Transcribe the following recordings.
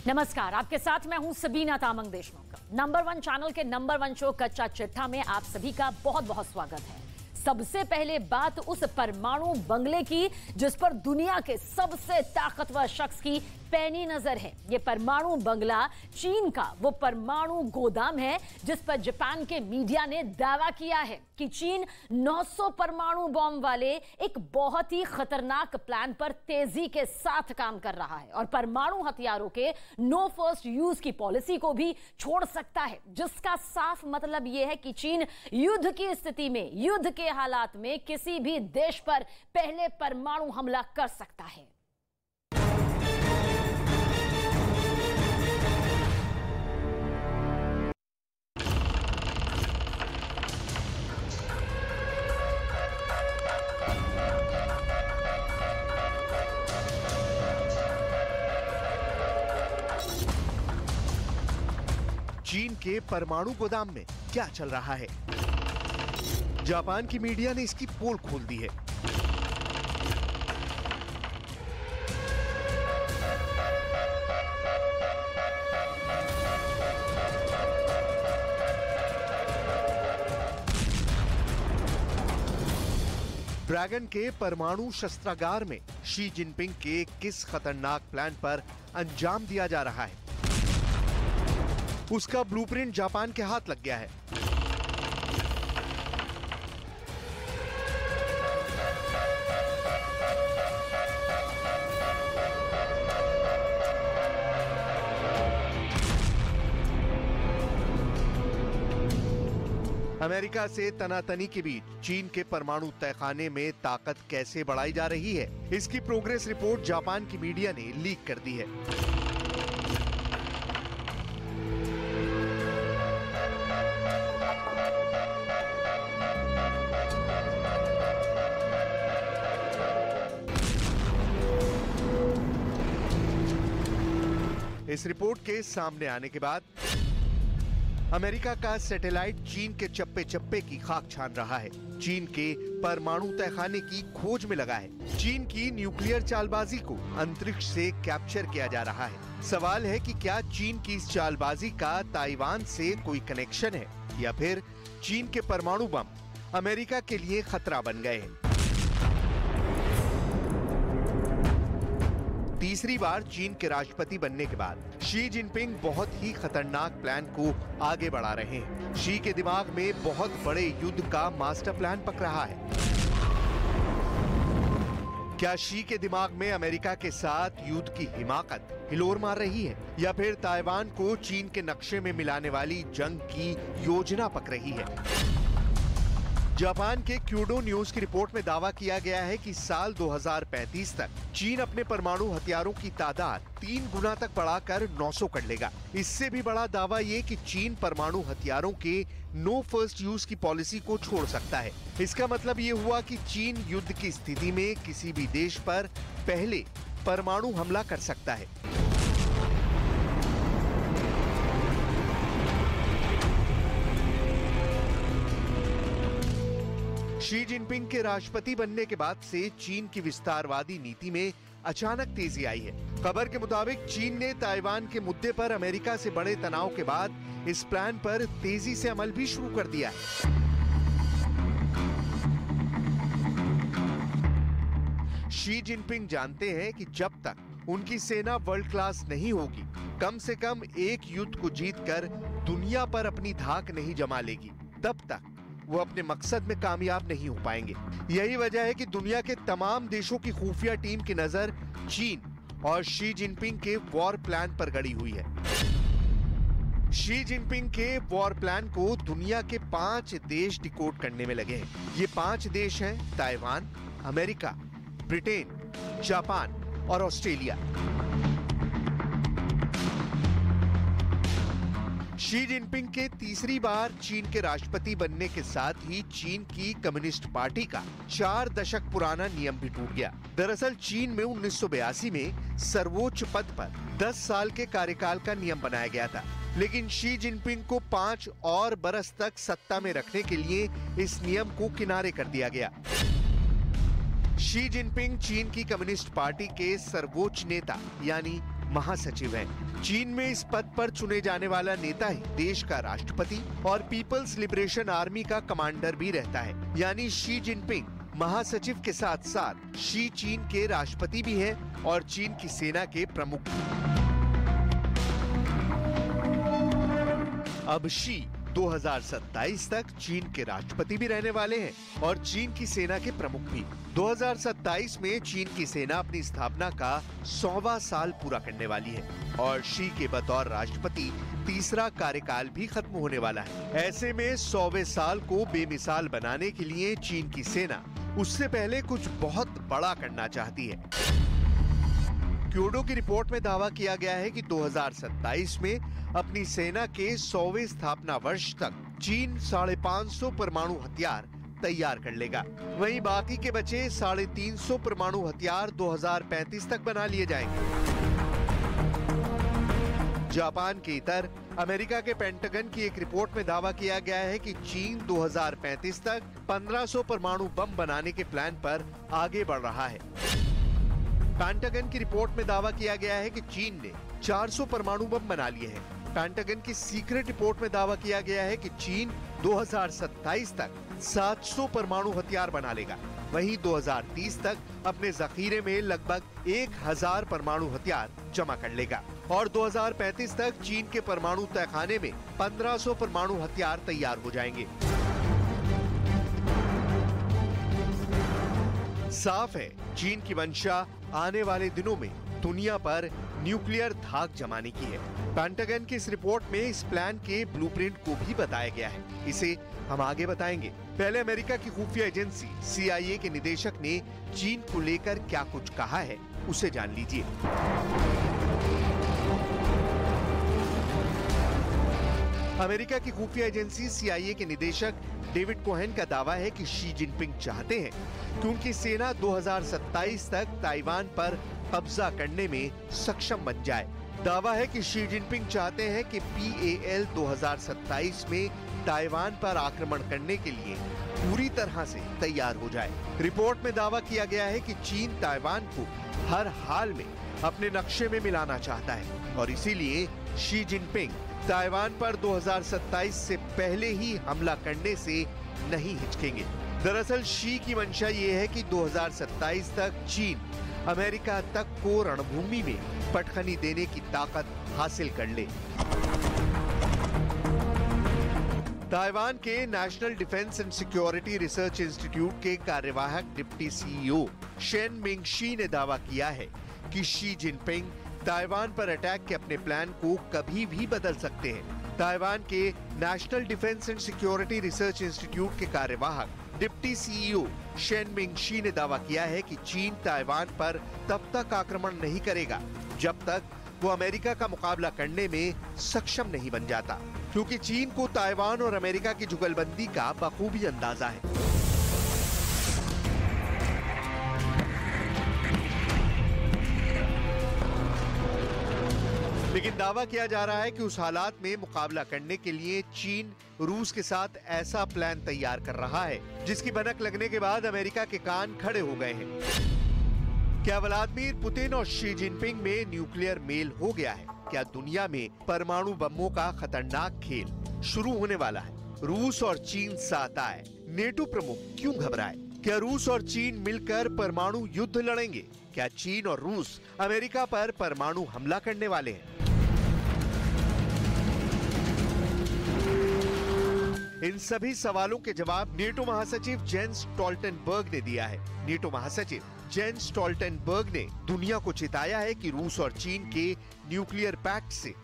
नमस्कार, आपके साथ मैं हूं सबीना तामंग देशमुख। नंबर 1 चैनल के नंबर 1 शो कच्चा चिट्ठा में आप सभी का बहुत बहुत स्वागत है। सबसे पहले बात उस परमाणु बंगले की जिस पर दुनिया के सबसे ताकतवर शख्स की पैनी नजर है। ये परमाणु बंगला चीन का वो परमाणु गोदाम है जिस पर जापान के मीडिया ने दावा किया है कि चीन 900 परमाणु बॉम्ब वाले एक बहुत ही खतरनाक प्लान पर तेजी के साथ काम कर रहा है और परमाणु हथियारों के नो फर्स्ट यूज की पॉलिसी को भी छोड़ सकता है, जिसका साफ मतलब यह है कि चीन युद्ध की स्थिति में, युद्ध के हालात में किसी भी देश पर पहले परमाणु हमला कर सकता है। चीन के परमाणु गोदाम में क्या चल रहा है? जापान की मीडिया ने इसकी पोल खोल दी है। ड्रैगन के परमाणु शस्त्रागार में शी जिनपिंग के किस खतरनाक प्लान पर अंजाम दिया जा रहा है, उसका ब्लूप्रिंट जापान के हाथ लग गया है। अमेरिका से तनातनी के बीच चीन के परमाणु तहखाने में ताकत कैसे बढ़ाई जा रही है, इसकी प्रोग्रेस रिपोर्ट जापान की मीडिया ने लीक कर दी है। इस रिपोर्ट के सामने आने के बाद अमेरिका का सैटेलाइट चीन के चप्पे चप्पे की खाक छान रहा है, चीन के परमाणु तहखाने की खोज में लगा है। चीन की न्यूक्लियर चालबाजी को अंतरिक्ष से कैप्चर किया जा रहा है। सवाल है कि क्या चीन की इस चालबाजी का ताइवान से कोई कनेक्शन है या फिर चीन के परमाणु बम अमेरिका के लिए खतरा बन गए हैं। तीसरी बार चीन के राष्ट्रपति बनने के बाद शी जिनपिंग बहुत ही खतरनाक प्लान को आगे बढ़ा रहे हैं। शी के दिमाग में बहुत बड़े युद्ध का मास्टर प्लान पक रहा है। क्या शी के दिमाग में अमेरिका के साथ युद्ध की हिमाकत हिलोर मार रही है या फिर ताइवान को चीन के नक्शे में मिलाने वाली जंग की योजना पक रही है? जापान के क्यूडो न्यूज की रिपोर्ट में दावा किया गया है कि साल 2035 तक चीन अपने परमाणु हथियारों की तादाद 3 गुना तक बढ़ाकर 900 कर लेगा। इससे भी बड़ा दावा ये कि चीन परमाणु हथियारों के नो फर्स्ट यूज की पॉलिसी को छोड़ सकता है। इसका मतलब ये हुआ कि चीन युद्ध की स्थिति में किसी भी देश पर पहले परमाणु हमला कर सकता है। शी जिनपिंग के राष्ट्रपति बनने के बाद से चीन की विस्तारवादी नीति में अचानक तेजी आई है। खबर के मुताबिक चीन ने ताइवान के मुद्दे पर अमेरिका से बड़े तनाव के बाद इस प्लान पर तेजी से अमल भी शुरू कर दिया है। शी जिनपिंग जानते हैं कि जब तक उनकी सेना वर्ल्ड क्लास नहीं होगी, कम से कम एक युद्ध को जीतकर दुनिया पर अपनी धाक नहीं जमा लेगी, तब तक वो अपने मकसद में कामयाब नहीं हो पाएंगे। यही वजह है कि दुनिया के तमाम देशों की खुफिया टीम की नजर चीन और शी जिनपिंग के वॉर प्लान पर गड़ी हुई है। शी जिनपिंग के वॉर प्लान को दुनिया के 5 देश डिकोड करने में लगे हैं। ये 5 देश हैं ताइवान, अमेरिका, ब्रिटेन, जापान और ऑस्ट्रेलिया। शी जिनपिंग के तीसरी बार चीन के राष्ट्रपति बनने के साथ ही चीन की कम्युनिस्ट पार्टी का 4 दशक पुराना नियम भी टूट गया। दरअसल चीन में 1982 में सर्वोच्च पद पर 10 साल के कार्यकाल का नियम बनाया गया था, लेकिन शी जिनपिंग को 5 और बरस तक सत्ता में रखने के लिए इस नियम को किनारे कर दिया गया। शी जिनपिंग चीन की कम्युनिस्ट पार्टी के सर्वोच्च नेता यानी महासचिव हैं। चीन में इस पद पर चुने जाने वाला नेता ही देश का राष्ट्रपति और पीपल्स लिबरेशन आर्मी का कमांडर भी रहता है। यानी शी जिनपिंग महासचिव के साथ साथ शी चीन के राष्ट्रपति भी हैं और चीन की सेना के प्रमुख भी। अब शी 2027 तक चीन के राष्ट्रपति भी रहने वाले हैं और चीन की सेना के प्रमुख भी। 2027 में चीन की सेना अपनी स्थापना का 100वां साल पूरा करने वाली है और शी के बतौर राष्ट्रपति तीसरा कार्यकाल भी खत्म होने वाला है। ऐसे में 100वें साल को बेमिसाल बनाने के लिए चीन की सेना उससे पहले कुछ बहुत बड़ा करना चाहती है। क्योडो की रिपोर्ट में दावा किया गया है कि 2027 में अपनी सेना के 100वें स्थापना वर्ष तक चीन 550 परमाणु हथियार तैयार कर लेगा। वहीं बाकी के बचे 350 परमाणु हथियार 2035 तक बना लिए जाएंगे। जापान के इतर अमेरिका के पेंटागन की एक रिपोर्ट में दावा किया गया है कि चीन 2035 तक 1500 परमाणु बम बनाने के प्लान पर आगे बढ़ रहा है। पेंटागन की रिपोर्ट में दावा किया गया है कि चीन ने 400 परमाणु बम बना लिए हैं। पेंटागन की सीक्रेट रिपोर्ट में दावा किया गया है कि चीन 2027 तक 700 परमाणु हथियार बना लेगा। वहीं 2030 तक अपने जखीरे में लगभग 1000 परमाणु हथियार जमा कर लेगा और 2035 तक चीन के परमाणु तहखाने में 1500 परमाणु हथियार तैयार हो जाएंगे। साफ है, चीन की मंशा आने वाले दिनों में दुनिया पर न्यूक्लियर धाक जमाने की है। पेंटागन की इस रिपोर्ट में इस प्लान के ब्लूप्रिंट को भी बताया गया है। इसे हम आगे बताएंगे। पहले अमेरिका की खुफिया एजेंसी CIA के निदेशक ने चीन को लेकर क्या कुछ कहा है, उसे जान लीजिए। अमेरिका की खुफिया एजेंसी CIA के निदेशक डेविड कोहेन का दावा है कि शी जिनपिंग चाहते हैं कि उनकी सेना 2027 तक ताइवान पर कब्जा करने में सक्षम बन जाए। दावा है कि शी जिनपिंग चाहते हैं कि PAL 2027 में ताइवान पर आक्रमण करने के लिए पूरी तरह से तैयार हो जाए। रिपोर्ट में दावा किया गया है कि चीन ताइवान को हर हाल में अपने नक्शे में मिलाना चाहता है और इसीलिए शी जिनपिंग ताइवान पर 2027 से पहले ही हमला करने से नहीं हिचकेंगे। दरअसल शी की मंशा ये है कि 2027 तक चीन अमेरिका तक को रणभूमि में पटखनी देने की ताकत हासिल कर ले। ताइवान के national defence and security research institute के कार्यवाहक डिप्टी CEO शेन मिंगशी ने दावा किया है कि शी जिनपिंग ताइवान पर अटैक के अपने प्लान को कभी भी बदल सकते हैं। ताइवान के national defence and security research institute के कार्यवाहक डिप्टी CEO शेन मिंगशी ने दावा किया है कि चीन ताइवान पर तब तक आक्रमण नहीं करेगा जब तक वो अमेरिका का मुकाबला करने में सक्षम नहीं बन जाता, क्योंकि चीन को ताइवान और अमेरिका की जुगलबंदी का बखूबी अंदाजा है। लेकिन दावा किया जा रहा है कि उस हालात में मुकाबला करने के लिए चीन रूस के साथ ऐसा प्लान तैयार कर रहा है जिसकी भनक लगने के बाद अमेरिका के कान खड़े हो गए हैं। क्या व्लादिमीर पुतिन और शी जिनपिंग में न्यूक्लियर मेल हो गया है? क्या दुनिया में परमाणु बमों का खतरनाक खेल शुरू होने वाला है? रूस और चीन साथ आए, नेटो प्रमुख क्यों घबराए? क्या रूस और चीन मिलकर परमाणु युद्ध लड़ेंगे? क्या चीन और रूस अमेरिका पर परमाणु हमला करने वाले हैं? इन सभी सवालों के जवाब नेटो महासचिव जेंस स्टोल्टनबर्ग ने दिया है। नेटो महासचिव जेंस स्टोल्टनबर्ग ने दुनिया को चेताया है कि रूस और चीन के न्यूक्लियर पैक्ट से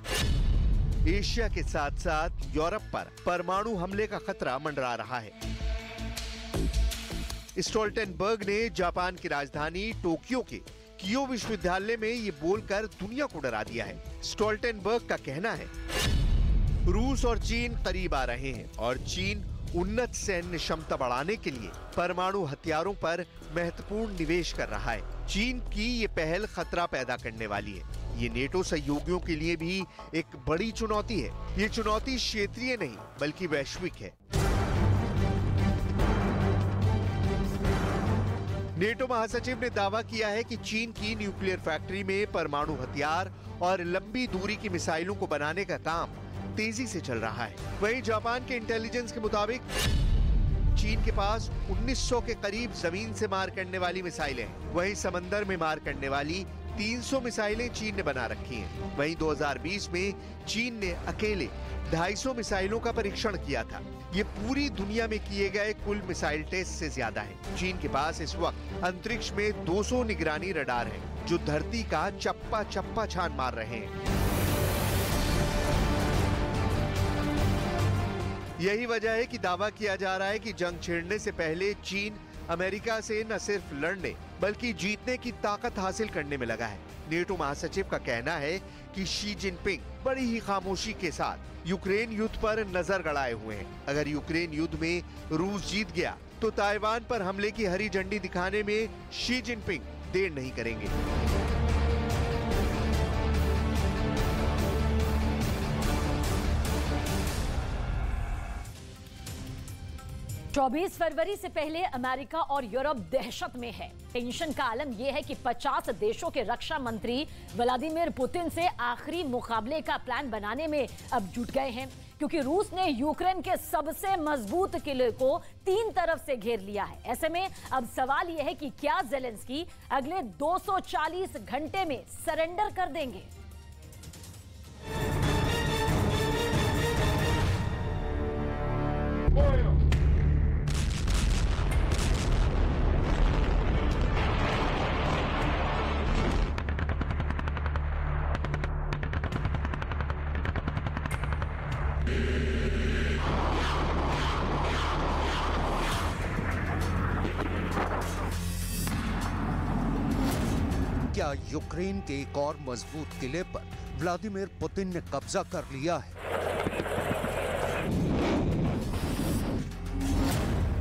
एशिया के साथ साथ यूरोप पर परमाणु हमले का खतरा मंडरा रहा है। स्टोल्टनबर्ग ने जापान की राजधानी टोक्यो के कियो विश्वविद्यालय में ये बोलकर दुनिया को डरा दिया है। स्टोल्टनबर्ग का कहना है, रूस और चीन करीब आ रहे हैं और चीन उन्नत सैन्य क्षमता बढ़ाने के लिए परमाणु हथियारों पर महत्वपूर्ण निवेश कर रहा है। चीन की ये पहल खतरा पैदा करने वाली है। ये नेटो सहयोगियों के लिए भी एक बड़ी चुनौती है। ये चुनौती क्षेत्रीय नहीं बल्कि वैश्विक है। नेटो महासचिव ने दावा किया है कि चीन की न्यूक्लियर फैक्ट्री में परमाणु हथियार और लंबी दूरी की मिसाइलों को बनाने का काम तेजी से चल रहा है। वहीं जापान के इंटेलिजेंस के मुताबिक चीन के पास 1900 के करीब जमीन से मार करने वाली मिसाइलें हैं। वहीं समंदर में मार करने वाली 300 मिसाइलें चीन ने बना रखी हैं। वहीं 2020 में चीन ने अकेले 250 मिसाइलों का परीक्षण किया था। ये पूरी दुनिया में किए गए कुल मिसाइल टेस्ट से ज्यादा है। चीन के पास इस वक्त अंतरिक्ष में 200 निगरानी रडार हैं, जो धरती का चप्पा चप्पा छान मार रहे हैं। यही वजह है कि दावा किया जा रहा है कि जंग छेड़ने से पहले चीन अमेरिका से न सिर्फ लड़ने बल्कि जीतने की ताकत हासिल करने में लगा है। नेटो महासचिव का कहना है कि शी जिनपिंग बड़ी ही खामोशी के साथ यूक्रेन युद्ध पर नजर गड़ाए हुए हैं। अगर यूक्रेन युद्ध में रूस जीत गया तो ताइवान पर हमले की हरी झंडी दिखाने में शी जिनपिंग देर नहीं करेंगे। 24 फरवरी से पहले अमेरिका और यूरोप दहशत में है। टेंशन का आलम यह है कि 50 देशों के रक्षा मंत्री व्लादिमीर पुतिन से आखिरी मुकाबले का प्लान बनाने में अब जुट गए हैं, क्योंकि रूस ने यूक्रेन के सबसे मजबूत किले को 3 तरफ से घेर लिया है। ऐसे में अब सवाल यह है कि क्या ज़ेलेंस्की अगले 240 घंटे में सरेंडर कर देंगे। क्या यूक्रेन के एक और मजबूत किले पर व्लादिमीर पुतिन ने कब्जा कर लिया है?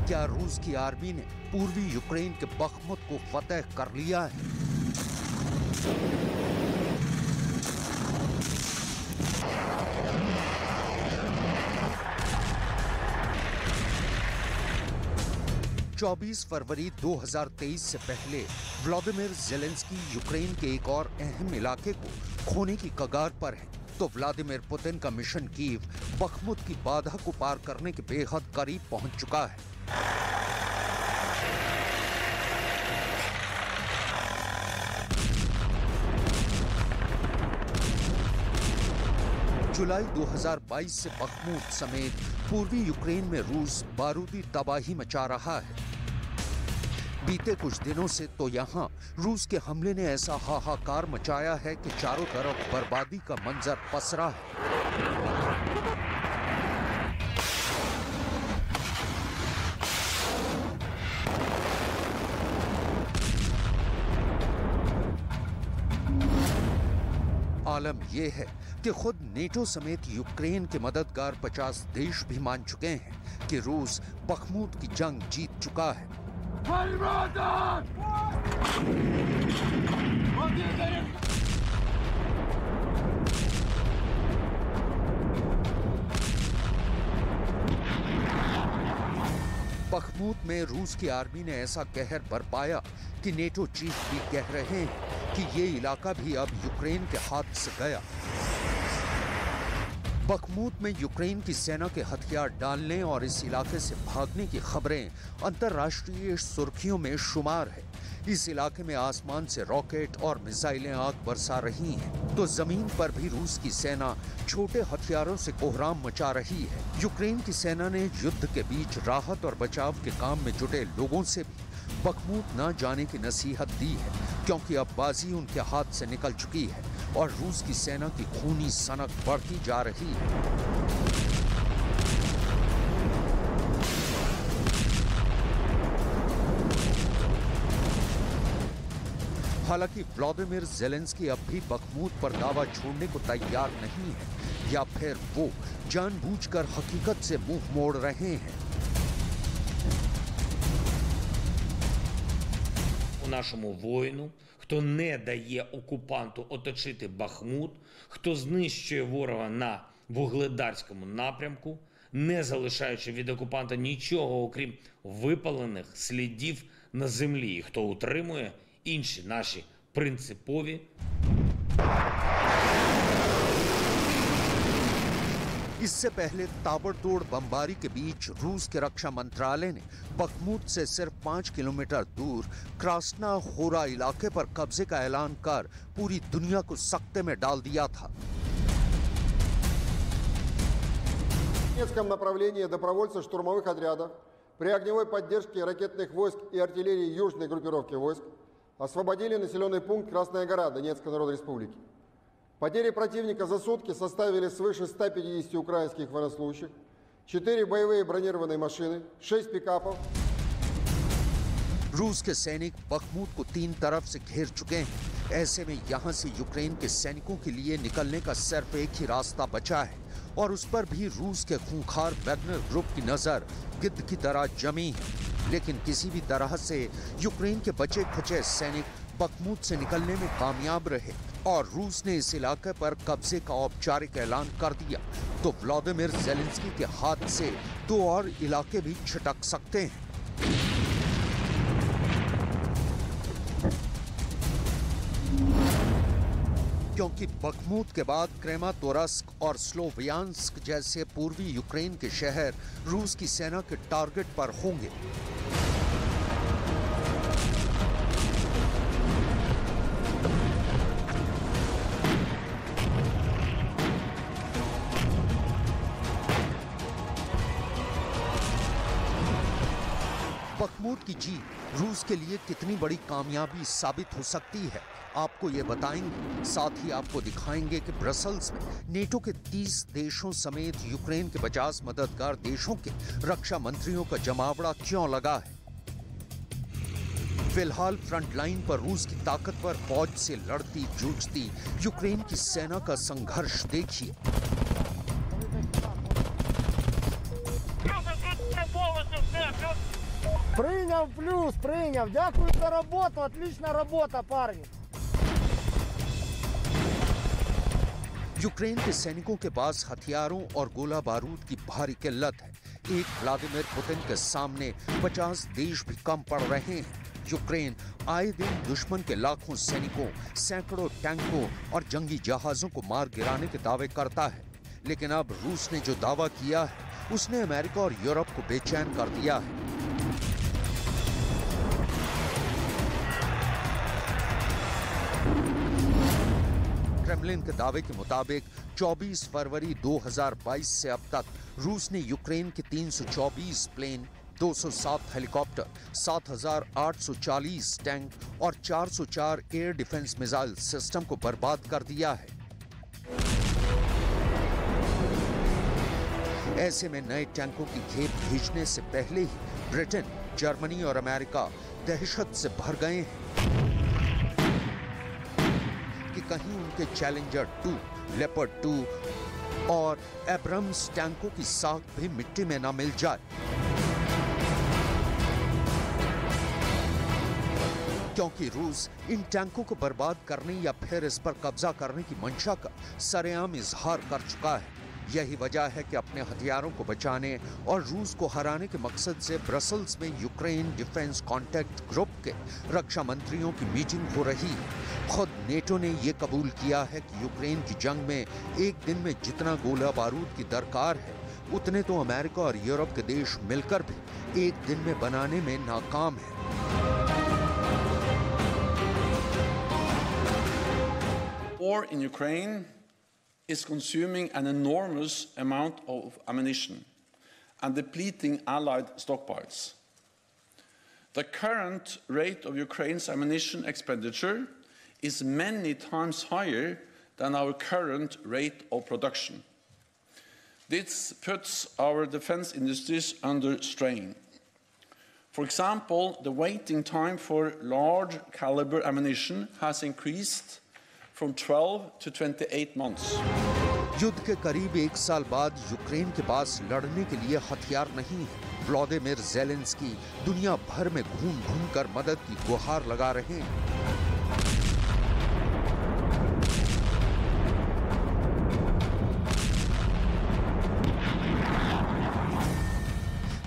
क्या रूस की आर्मी ने पूर्वी यूक्रेन के बख्मुत को फतेह कर लिया है? चौबीस फरवरी 2023 से पहले व्लादिमीर ज़ेलेंस्की यूक्रेन के एक और अहम इलाके को खोने की कगार पर है, तो व्लादिमीर पुतिन का मिशन कीव बख्मुत की बाधा को पार करने के बेहद करीब पहुंच चुका है। जुलाई 2022 से बख्मुत समेत पूर्वी यूक्रेन में रूस बारूदी तबाही मचा रहा है। बीते कुछ दिनों से तो यहाँ रूस के हमले ने ऐसा हाहाकार मचाया है कि चारों तरफ बर्बादी का मंजर पसरा है। आलम यह है कि खुद नेटो समेत यूक्रेन के मददगार 50 देश भी मान चुके हैं कि रूस बख्मुत की जंग जीत चुका है। बख्मुत में रूस की आर्मी ने ऐसा कहर बरपाया कि नेटो चीफ भी कह रहे हैं कि ये इलाका भी अब यूक्रेन के हाथ से गया। बख्मुत में यूक्रेन की सेना के हथियार डालने और इस इलाके से भागने की खबरें अंतर्राष्ट्रीय सुर्खियों में शुमार है। इस इलाके में आसमान से रॉकेट और मिसाइलें आग बरसा रही हैं, तो जमीन पर भी रूस की सेना छोटे हथियारों से कोहराम मचा रही है। यूक्रेन की सेना ने युद्ध के बीच राहत और बचाव के काम में जुटे लोगों से भी बख्मुत न जाने की नसीहत दी है, क्योंकि अब बाजी उनके हाथ से निकल चुकी है और रूस की सेना की खूनी सनक बढ़ती जा रही है। हालांकि व्लादिमीर ज़ेलेंस्की अब भी बख्मुत पर दावा छोड़ने को तैयार नहीं है, या फिर वो जानबूझकर हकीकत से मुंह मोड़ रहे हैं। Нашому воїну, хто не дає окупанту оточити Бахмут, хто знищує ворога на Вугледарському напрямку, не залишаючи від окупанта нічого, окрім випалених слідів на землі і хто утримує інші наші принципові इससे पहले ताबड़तोड़ बमबारी के बीच रूस के रक्षा मंत्रालय ने बखमूत से सिर्फ 5 किलोमीटर दूर क्रास्ना होरा इलाके पर कब्जे का ऐलान कर पूरी दुनिया को सकते में डाल दिया था। В Донецком направлении добровольцы штурмовых отрядов при огневой поддержке ракетных войск и артиллерии южной группировки войск освободили населенный пункт Красная гора Донецкой Народной Республики. Потери противника за сутки составили свыше 150 украинских военнослужащих, 4 боевые бронированные машины, 6 пикапов. रूस के सैनिक बखमूत को 3 तरफ से घेर चुके हैं। ऐसे में यहां से यूक्रेन के सैनिकों के लिए निकलने का सिर्फ एक ही रास्ता बचा है और उस पर भी रूस के खूंखार वैगनर ग्रुप की नजर गिद्ध की तरह जमी है। लेकिन किसी भी तरह से यूक्रेन के बचे खुचे सैनिक बखमूत से निकलने में कामयाब रहे और रूस ने इस इलाके पर कब्जे का औपचारिक ऐलान कर दिया तो व्लादिमीर ज़ेलेंस्की के हाथ से 2 और इलाके भी छिटक सकते हैं। क्योंकि बखमूत के बाद क्रेमातोरस्क और स्लोवियांस्क जैसे पूर्वी यूक्रेन के शहर रूस की सेना के टारगेट पर होंगे। बखमूत की जीत रूस के लिए कितनी बड़ी कामयाबी साबित हो सकती है, आपको ये बताएंगे। साथ ही आपको दिखाएंगे कि ब्रसल्स में नेटो के 30 देशों समेत यूक्रेन के 50 मददगार देशों के रक्षा मंत्रियों का जमावड़ा क्यों लगा है। फिलहाल फ्रंट लाइन पर रूस की ताकतवर फौज से लड़ती जूझती यूक्रेन की सेना का संघर्ष देखिए। Принял плюс, принял. Дякую за работу, отличная работа, парни. यूक्रेन के सैनिकों के पास हथियारों और गोला बारूद की भारी किल्लत है। एक व्लादिमीर पुतिन के सामने 50 देश भी कम पड़ रहे हैं। यूक्रेन आए दिन दुश्मन के लाखों सैनिकों, सैकड़ों टैंकों और जंगी जहाजों को मार गिराने के दावे करता है। लेकिन अब रूस ने जो दावा किया है उसने अमेरिका और यूरोप को बेचैन कर दिया है। क्रेमलिन के दावे के मुताबिक 24 फरवरी 2022 से अब तक रूस ने यूक्रेन के 324 प्लेन, 207 हेलीकॉप्टर, 7,840 टैंक और 404 एयर डिफेंस मिसाइल सिस्टम को बर्बाद कर दिया है। ऐसे में नए टैंकों की खेप भेजने से पहले ही ब्रिटेन, जर्मनी और अमेरिका दहशत से भर गए हैं कि कहीं उनके चैलेंजर 2, लेपर्ड 2 और एब्रम्स टैंकों की साख भी मिट्टी में न मिल जाए। क्योंकि रूस इन टैंकों को बर्बाद करने या फिर इस पर कब्जा करने की मंशा का सरेआम इजहार कर चुका है। यही वजह है कि अपने हथियारों को बचाने और रूस को हराने के मकसद से ब्रसल्स में यूक्रेन डिफेंस कॉन्टैक्ट ग्रुप के रक्षा मंत्रियों की मीटिंग हो रही है। खुद नेटो ने यह कबूल किया है कि यूक्रेन की जंग में एक दिन में जितना गोला बारूद की दरकार है उतने तो अमेरिका और यूरोप के देश मिलकर भी एक दिन में बनाने में नाकाम है। War in Ukraine is consuming an enormous amount of ammunition and depleting Allied stockpiles. The current rate of Ukraine's ammunition expenditure is many times higher than our current rate of production. This puts our defense industries under strain. For example, the waiting time for large caliber ammunition has increased from 12 to 28 months. युद्ध के करीब 1 साल बाद Ukraine के पास लड़ने के लिए हथियार नहीं है। व्लादिमीर ज़ेलेंस्की दुनिया भर में घूम कर मदद की गुहार लगा रहे हैं।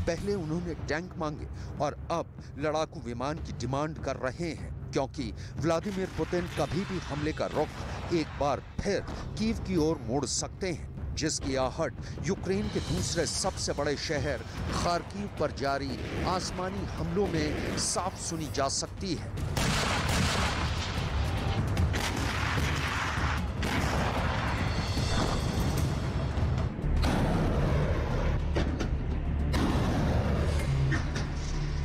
पहले उन्होंने टैंक मांगे और अब लड़ाकू विमान की डिमांड कर रहे हैं, क्योंकि व्लादिमीर पुतिन कभी भी हमले का रुख एक बार फिर कीव की ओर मोड़ सकते हैं, जिसकी आहट यूक्रेन के दूसरे सबसे बड़े शहर खार्किव पर जारी आसमानी हमलों में साफ सुनी जा सकती है।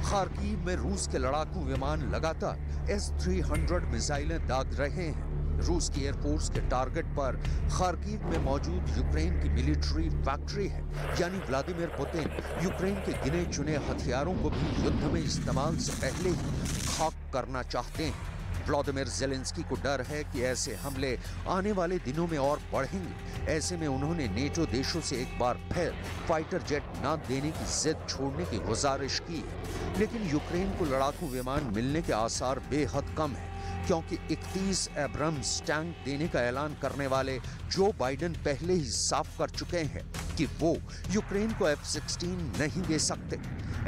खार्किव में रूस के लड़ाकू विमान लगातार S-300 मिसाइलें दाग रहे हैं। रूस की एयरफोर्स के टारगेट पर खार्किव में मौजूद यूक्रेन की मिलिट्री फैक्ट्री है, यानी व्लादिमीर पुतिन यूक्रेन के गिने चुने हथियारों को भी युद्ध में इस्तेमाल से पहले ही खाक करना चाहते हैं। व्लादिमीर ज़ेलेंस्की को डर है कि ऐसे हमले आने वाले दिनों में और बढ़ेंगे। ऐसे में उन्होंने नेटो देशों से एक बार फिर फाइटर जेट न देने की जिद छोड़ने की गुजारिश की है, लेकिन यूक्रेन को लड़ाकू विमान मिलने के आसार बेहद कम है, क्योंकि 31 एब्राम्स टैंक देने का ऐलान करने वाले जो बाइडेन पहले ही साफ कर चुके हैं कि वो यूक्रेन को F-16 नहीं दे सकते।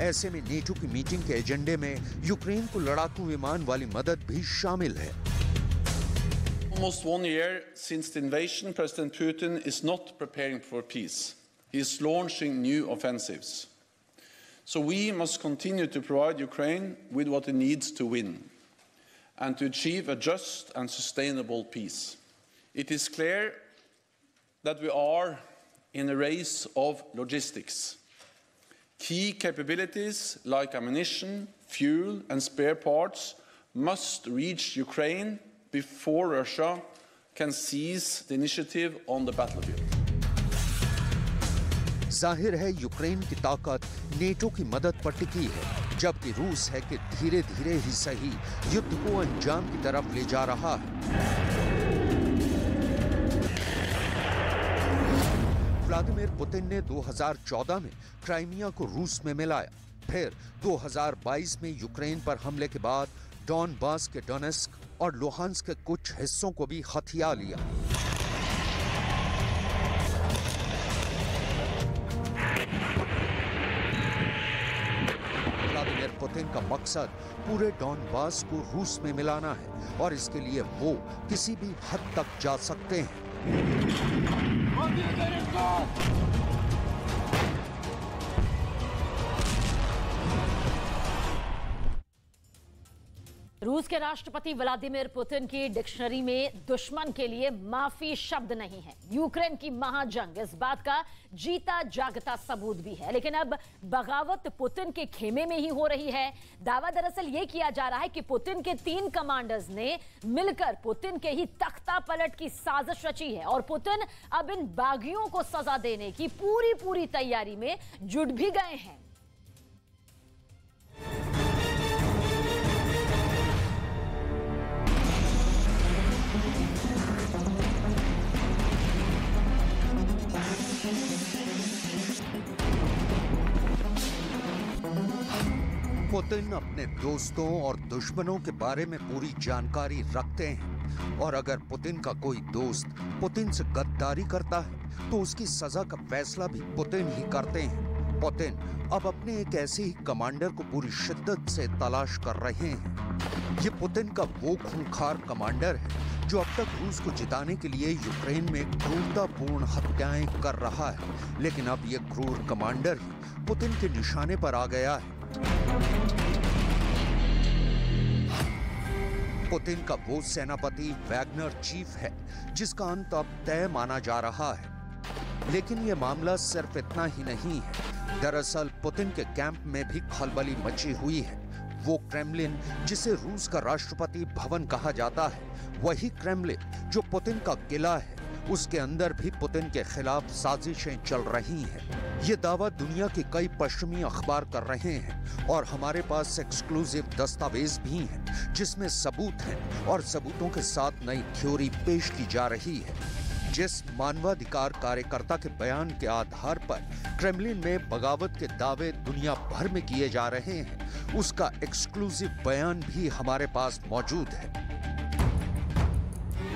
ऐसे में नेटो की मीटिंग के एजेंडे में यूक्रेन को लड़ाकू विमान वाली मदद भी शामिल है। Almost 1 year since the invasion, President Putin is not preparing for peace. He is launching new offensives. So we must continue to provide Ukraine with what it needs to win and to achieve a just and sustainable peace. It is clear that we are in a race of logistics. Key capabilities like ammunition, fuel and spare parts must reach Ukraine before Russia can seize the initiative on the battlefield. जाहिर है Ukraine की ताकत NATO की मदद पर टिकी है, जबकि रूस है कि धीरे धीरे ही सही युद्ध को अंजाम की तरफ ले जा रहा है। व्लादिमीर पुतिन ने 2014 में क्राइमिया को रूस में मिलाया, फिर 2022 में यूक्रेन पर हमले के बाद डॉनबास के डोनेस्क और लुहांस्क के कुछ हिस्सों को भी हथिया लिया। व्लादिमीर पुतिन का मकसद पूरे डॉनबास को रूस में मिलाना है और इसके लिए वो किसी भी हद तक जा सकते हैं। रूस के राष्ट्रपति व्लादिमीर पुतिन की डिक्शनरी में दुश्मन के लिए माफी शब्द नहीं है। यूक्रेन की महाजंग इस बात का जीता जागता सबूत भी है, लेकिन अब बगावत पुतिन के खेमे में ही हो रही है। दावा दरअसल यह किया जा रहा है कि पुतिन के 3 कमांडर्स ने मिलकर पुतिन के ही तख्ता पलट की साजिश रची है और पुतिन अब इन बागियों को सजा देने की पूरी तैयारी में जुट भी गए हैं। पुतिन अपने दोस्तों और दुश्मनों के बारे में पूरी जानकारी रखते हैं और अगर पुतिन का कोई दोस्त पुतिन से गद्दारी करता है तो उसकी सजा का फैसला भी पुतिन ही करते हैं। पुतिन अब अपने एक ऐसे ही कमांडर को पूरी शिद्दत से तलाश कर रहे हैं। ये पुतिन का वो खूंखार कमांडर है जो अब तक रूस को जिताने के लिए यूक्रेन में क्रूरतापूर्ण हत्याएं कर रहा है, लेकिन अब ये क्रूर कमांडर ही पुतिन के निशाने पर आ गया है। पुतिन का वो सेनापति वैगनर चीफ है जिसका अंत अब तय माना जा रहा है, लेकिन ये मामला सिर्फ इतना ही नहीं है। दरअसल पुतिन के कैंप में भी खलबली मची हुई है। वो क्रेमलिन जिसे रूस का राष्ट्रपति भवन कहा जाता है, वही क्रेमलिन जो पुतिन का किला है, उसके अंदर भी पुतिन के खिलाफ साजिशें चल रही हैं। ये दावा दुनिया के कई पश्चिमी अखबार कर रहे हैं और हमारे पास एक्सक्लूसिव दस्तावेज भी हैं जिसमें सबूत हैं और सबूतों के साथ नई थ्योरी पेश की जा रही है। जिस मानवाधिकार कार्यकर्ता के बयान के आधार पर क्रेमलिन में बगावत के दावे दुनिया भर में किए जा रहे हैं, उसका एक्सक्लूसिव बयान भी हमारे पास मौजूद है।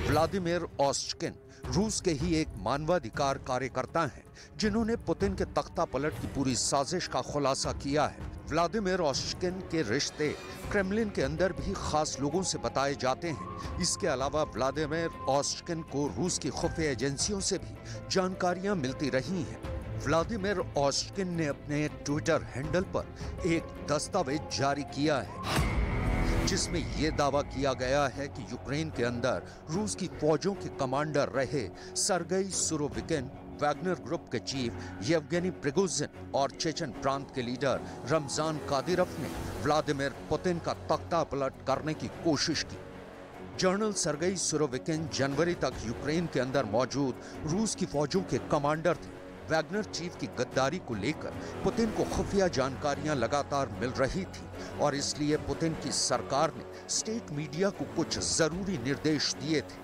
व्लादिमीर ओस्चकिन रूस के ही एक मानवाधिकार कार्यकर्ता हैं जिन्होंने पुतिन के तख्ता पलट की पूरी साजिश का खुलासा किया है। व्लादिमीर ओश्चकिन के रिश्ते क्रेमलिन के अंदर भी खास लोगों से बताए जाते हैं। इसके अलावा व्लादिमीर ओश्चकिन को रूस की खुफिया एजेंसियों से भी जानकारियां मिलती रही हैं। व्लादिमीर ओश्चकिन ने अपने ट्विटर हैंडल पर एक दस्तावेज जारी किया है जिसमें यह दावा किया गया है कि यूक्रेन के अंदर रूस की फौजों के कमांडर रहे सर्गेई सुरोविकिन, वैगनर ग्रुप के चीफ येवगेनी प्रिगोजिन और चेचन प्रांत के लीडर रमजान कादिरोव ने व्लादिमीर पुतिन का तख्ता पलट करने की कोशिश की। जनरल सर्गेई सुरोविकिन जनवरी तक यूक्रेन के अंदर मौजूद रूस की फौजों के कमांडर थे। वैगनर चीफ की गद्दारी को लेकर पुतिन को खुफिया जानकारियां लगातार मिल रही थी और इसलिए पुतिन की सरकार ने स्टेट मीडिया को कुछ जरूरी निर्देश दिए थे।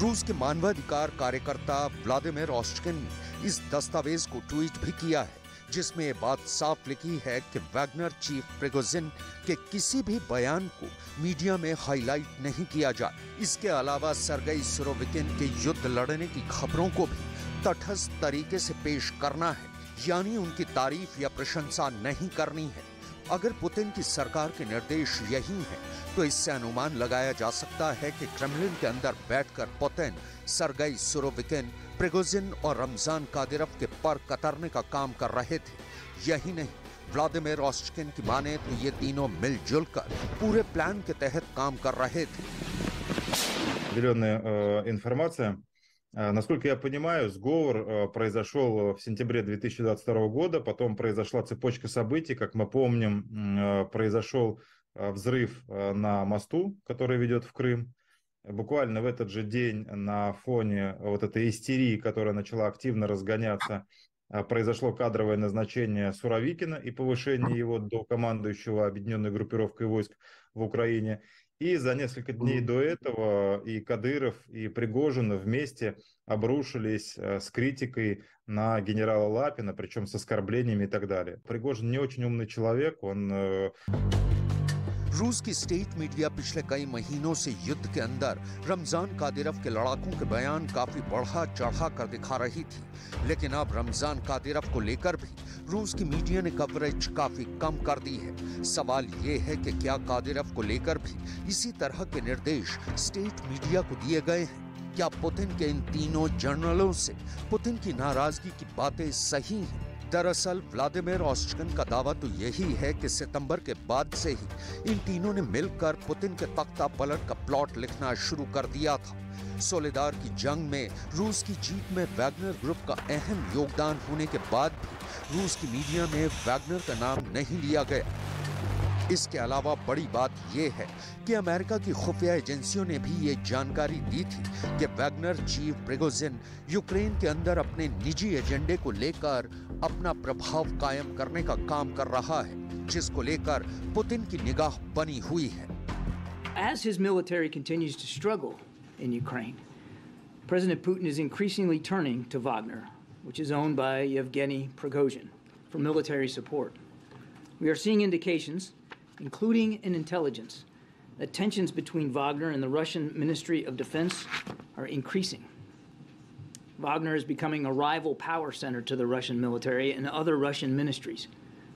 रूस के मानवाधिकार कार्यकर्ता व्लादिमीर ओश्चकिन ने इस दस्तावेज को ट्वीट भी किया है जिसमें ये बात साफ लिखी है कि वैगनर चीफ प्रिगोजिन के किसी भी बयान को मीडिया में हाईलाइट नहीं किया जाए। इसके अलावा सर्गेई सुरोविकिन के युद्ध लड़ने की खबरों को भी तटस्थ तरीके से पेश करना है, यानी उनकी तारीफ या प्रशंसा नहीं करनी है। अगर पुतिन की सरकार के निर्देश यही हैं, तो इससे अनुमान लगाया जा सकता है कि क्रेमलिन के अंदर बैठकर पुतिन सर्गेई सुरोविकिन, प्रिगोजिन और रमजान कादिरोव के पर कतरने का काम कर रहे थे। यही नहीं, व्लादिमीर ओश्चकिन की माने तो ये तीनों मिलजुल कर पूरे प्लान के तहत काम कर रहे थे। Информация. Насколько я понимаю, сговор произошел в сентябре 2022 года, потом произошла цепочка событий, как мы помним, произошел взрыв на мосту, который ведет в Крым. Буквально в этот же день на фоне вот этой истерии, которая начала активно разгоняться, произошло кадровое назначение Суровикина и повышение его до командующего объединенной группировкой войск в Украине. И за несколько дней до этого и Кадыров, и Пригожин вместе обрушились с критикой на генерала Лапина, причем с оскорблениями и так далее. Пригожин не очень умный человек, он... रूस की स्टेट मीडिया पिछले कई महीनों से युद्ध के अंदर रमजान कादिरोव के लड़ाकों के बयान काफी बढ़ा चढ़ा कर दिखा रही थी, लेकिन अब रमजान कादिरोव को लेकर भी रूस की मीडिया ने कवरेज काफी कम कर दी है। सवाल ये है कि क्या कादिरोव को लेकर भी इसी तरह के निर्देश स्टेट मीडिया को दिए गए हैं? क्या पुतिन के इन तीनों जनरलों से पुतिन की नाराजगी की बातें सही हैं? दरअसल व्लादिमीर ओश्चकिन का दावा तो यही है कि सितंबर के बाद से ही इन तीनों ने मिलकर पुतिन के तख्ता पलट का प्लॉट लिखना शुरू कर दिया था। सोलेदार की जंग में रूस की जीत में वैगनर ग्रुप का अहम योगदान होने के बाद भी रूस की मीडिया में वैगनर का नाम नहीं लिया गया। इसके अलावा बड़ी बात यह है कि अमेरिका की खुफिया एजेंसियों ने भी ये जानकारी दी थी कि वैगनर चीफ प्रिगोजिन यूक्रेन के अंदर अपने निजी एजेंडे को लेकर अपना प्रभाव कायम करने का काम कर रहा है, जिसको लेकर पुतिन की निगाह बनी हुई है। As his military continues to struggle in Ukraine, President Putin is increasingly turning to Wagner, which is owned by Yevgeny Prigozhin, for military support. We are seeing indications, including in intelligence, that tensions between Wagner and the Russian Ministry of Defense are increasing. Wagner is becoming a rival power center to the Russian military and other Russian ministries.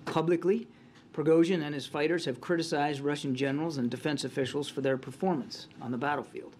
Publicly, Prigozhin and his fighters have criticized Russian generals and defense officials for their performance on the battlefield.